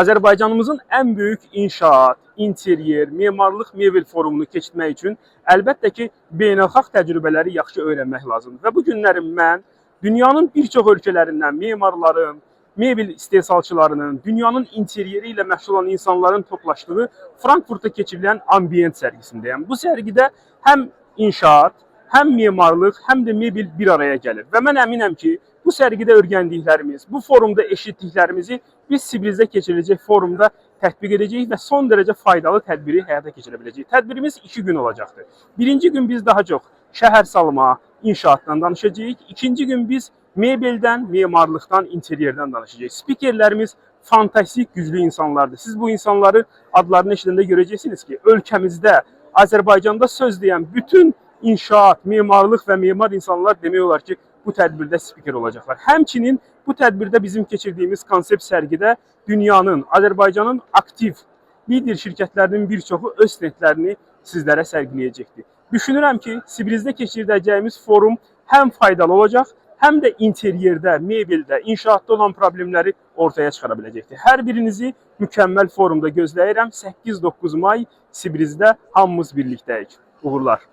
Azərbaycanımızın ən böyük inşaat, interyer, memarlıq, mebel forumunu keçirmək üçün əlbəttə ki, beynəlxalq təcrübələri yaxşı öyrənmək lazımdır. Və bu günləri mən dünyanın bir çox ölkələrindən memarların, mebel istehsalçılarının, dünyanın interyeri ilə məşğul olan insanların toplaşdığı Frankfurtda keçirilən ambiyent sərgisindəyəm. Bu sərgidə həm inşaat, həm memarlıq, həm də mebel bir araya gəlir. Və mən əminəm ki, bu sərgidə öyrəndiklərimiz, bu forumda eşitdiklərimizi biz Sibrizdə keçiriləcək forumda tətbiq edəcəyik və son dərəcə faydalı tədbiri həyata keçirə biləcəyik. Tədbirimiz 2 gün olacaqdır. Birinci gün biz daha çox şəhər salma, inşaatdan danışacağıq. İkinci gün biz mebeldən, memarlıqdan, interyerdən danışacağıq. Spikerlərimiz fantastik, güclü insanlardır. Siz bu insanları adlarını eşidəndə görəcəksiniz ki, ölkəmizdə, Azərbaycanda söz deyən bütün inşaat, memarlıq və memar insanlar demək olar ki, bu tədbirdə spiker olacaqlar. Həmçinin bu tədbirdə bizim keçirdiyimiz konsept sərgidə dünyanın, Azərbaycanın aktiv lider şirkətlərinin bir çoxu öz stendlərini sizlərə sərgiləyəcəkdir. Düşünürəm ki, Sibrizdə keçirdəcəyimiz forum həm faydalı olacaq, həm də interyerdə, mebeldə, inşaatda olan problemləri ortaya çıxara biləcəkdir. Hər birinizi mükəmməl forumda gözləyirəm. 8-9 may Sibrizdə hamımız birlikdəyik. Uğurlar.